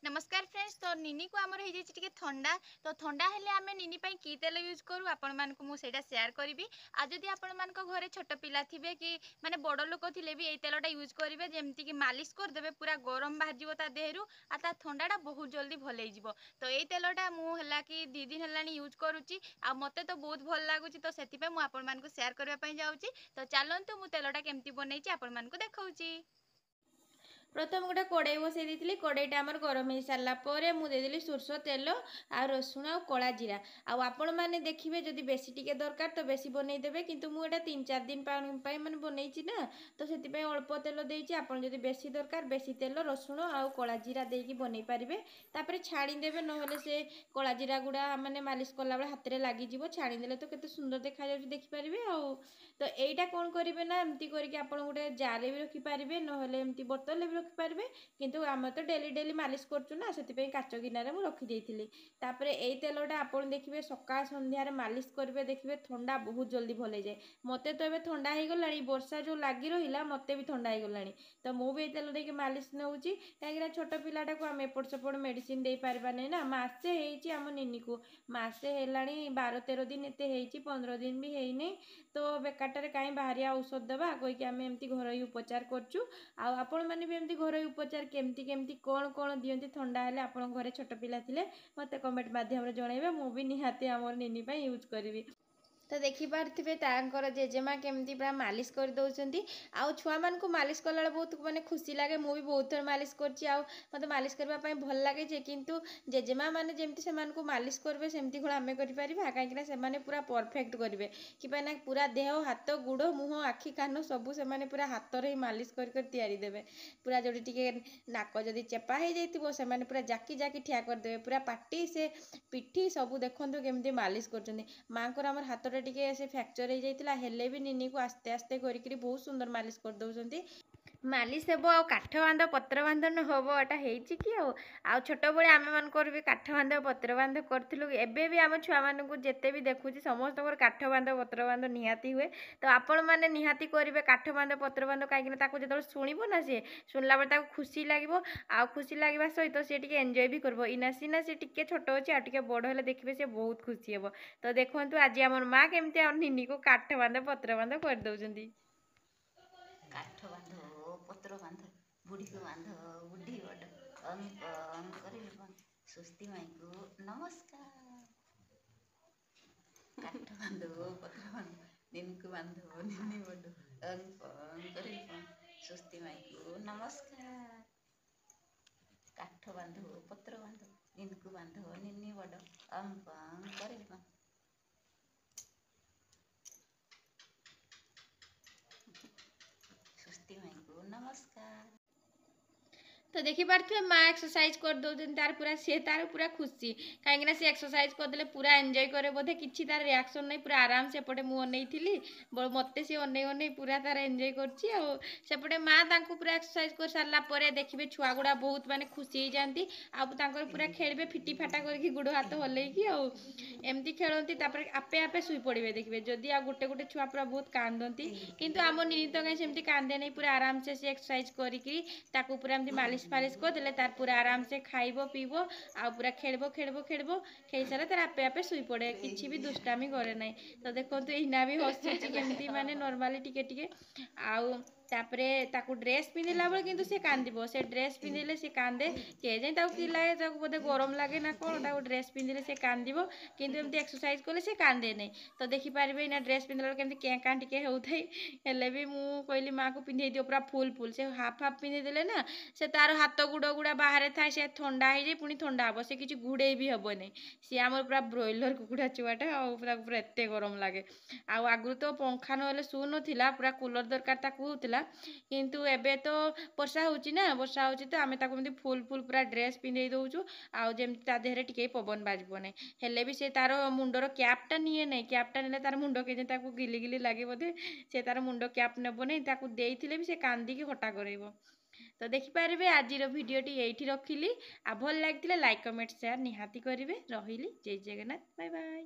नमस्कार फ्रेंड्स। तो निनी को आमर हो जाए ठंडा। तो ठंडा हेले आम निनी की तेल यूज करूँ आपण मुझे सेयार करी। आज जदि आपण घरे छोट पिला थे कि माने बड़ लोक थे भी ये तेलटा यूज करेंगे जमती कि मालिश करदे पूरा गरम बाहर ता देहरु आ ता ठंडाटा बहुत जल्दी भल हो। तो ये तेलटा मुझे कि 2 दिन है यूज करुच्ची आ मते तो बहुत भल लगुच। तो से मुझे सेयार करने जाऊँगी। तो चलतु मु तेलटा केमती बनई आपण देखा। प्रथम गोटे कड़ाई बसई दी। कड़ाईटा आमर गरम हो सारापर मुझे सोरष तेल आ रसुण आ कला जीरा आपण मैंने देखिए जदि बेसी टिके दरकार तो बेसी बनईदेवे किंतु मुझे 3-4 दिन मैंने बनई ना तो से अल्प तेल देती आपड़ जदि बेसी दरकार बेसी तेल रसुण आ कला जीरा देकी बनई पारे तापर छाणीदेवे ना से कला जीरा गुड़ा मैंने मालिश कला बेले हाथ में लगिज छाणीदे तो केते सुंदर देखा देखिपारे। तो यहीटा कौन करेंगे ना एमती करके आप गोटे जार भी रखिपारे ना बोतल भी रखिपारे किंतु आम तो डेली डेली मालिश करूँ ना से काच गिनारे मुझे रखी तापर यही तेलटा आप देखिए सका सन्धार मालिश करेंगे देखिए ठंडा बहुत जल्दी भल जाए। मत तो ये ठंडा हो गला वर्षा जो लगी रहा मत भी ठंडा हो गला तो मुझे तेल देके मालिश नौ कहीं छोट पिलाटा को आम एपट सेपट मेडिसिन दे पार्बा नहीं ना। मासे होम निनी को मासे है 12-13 दिन एत 15 दिन भी है तो बेकारटारे कहीं बाहरिया औषध देवा कहीकि आम एमती घरोई उपचार करूँ। आपण मैंने भी एमती घरोई उपचार केमती केमती कौन कौन दियंती ठंडा हेले आपण घरे छोट पिला थिले मते कमेंट माध्यम जनइबे मु भी निहाती आमर निनी पई यूज करिवि। तो देखिपे तांकर जेजेमा केमती पूरा मालिश कर दौरान आउ छुआ मान को मालिश कला बहुत माने खुशी लगे। मुझे बहुत थर मालिश कर मत मालिश करने भल लगे किंतु जेजेमा मैंने जमी से मालिश करेंगे सेमती कौन आम कर कहीं पूरा परफेक्ट करेंगे कि पूरा देह हाथ गुड़ मुह आखि कान सबू से पूरा हाथ ही मालिश कर देवे पूरा जो नाक जदि चेपा हो जाए पूरा जाकी जाकी ठिया करदे पूरा पाटी से पिठी सबू देखु केमती मालिश कर माँ को आम हाथ टे से फ्रैक्चर हो जाता हेले भी निनी को आस्ते आस्ते करके बहुत सुंदर मालिश कर दौरान मालिश हेब आ काठ बांध पत्र बांध न हम एटा कि आ छोट बड़े आम मानकर भी काठ बांध पत्र बांध करूँ एबे भी आम छुआ मानक जिते भी देखुची समस्त काठ बांध पत्र बांध निहाती हुए। तो आपण मैंने निहाती करेंगे काठ बांध पत्र बांध कहीं जो शुणव ना सी शुणला बेले खुशी लगे आ खुशी लगे सहित सी टे एंजॉय भी कर इना सीना सी टे छोट अच्छे आ बड़ हेल्ले देखिए सी बहुत खुशी हे। तो देखो आज आम माँ केमती आम निनी को काठ बांध पत्र बांध कर दौरान काठ बांध पत्र बांध बुढ़ी को बांध बुढ़ी सुस्ती माई को नमस्कार। काठ बांध पत्र बांध निनी को बांध निनी बड़ सुस्ती माई को नमस्कार। काठ बांध पत्र बांध निनी को बांध निनी बड़ कर सुस्ती माई को नमस्कार। तो देखिपे माँ एक्सरसाइज कर दौरान तार पूरा सी तार पूरा खुशी कहीं सी एक्सरसाइज करदे पूरा एंजॉय करे बोधे कि तार रिएक्शन नहीं पूरा आराम से एपटे मुझे अनई मत सी अनई पूरा तार एंजॉय करपटे माँ पूरा एक्सरसाइज कर सारापर देखिए छुआ गुड़ा बहुत माने खुशी हो जाती आर पूरा खेलें फिटी फाटा करके गुड़ हाथ हल्लैकी एमती खेलती आपे आपे शुई पड़े देखिए जदि आ गोटे गोटे छुआ पूरा बहुत कांदती किंतु आम निनी तो कहीं सेमती कांदे नहीं पूरा आराम से एक्सरसाइज करी पूरा एमती मालिश फालिश करदे तार पूरा आराम से खाइब पीब आ पूरा खेल खेल सारे तार आपे आपे शुई पड़े किसी भी दुष्टामी करे ना। तो देखो इना भी हसुची केमती माने नॉर्मली टिके टिके आउ तापरे ताकू ड्रेस पिंधला बेले किंतु से कांदिबो से ड्रेस पिंधिले से कांदे के जाए कि लगे बोधे गरम लगे ना कौन ताकू ड्रेस पिंधिले से कांदिबो किंतु एमती एक्सरसाइज कले से कांदे नहीं। तो देखिपारे ना ड्रेस पिंधला बेले केमती केँ काँ टिके होउथाई हेले भी मु कहली माँ को पिंधे दियो पूरा फुल फुल से हाफ हाफ पिंधे देले ना से तार हाथ गुड़ गुड़ा बाहर थाए से ठंडा हो जाए पुणी ठंडा हम से किसी घुड़े भी हम नहीं सी आम पूरा ब्रॉयलर कुकुड़ा छुआटा पूरा पूरा एत गरम लगे आगु तो पंखा ना शु ना पूरा कूलर दरकार होता किंतु एबे तो वर्षा होची ना वर्षा होची तो आम फुल फुल पूरा ड्रेस पिंधे दौचु आमती ता देहरे टिके पवन बाजब ना हेले भी से तार मुंडर कैपटा निए ना कैपटा ने तार मुंड के गिली गिली लगे बोधे से तार मुंड कैप नेब नहीं देते भी से कांदिकी हटा कर। तो देखिपारे आज भिडटी ये रखिली आ भल लगे लाइक कमेंट शेयर निहाती करेंगे रही जय जगन्नाथ बाय बाय।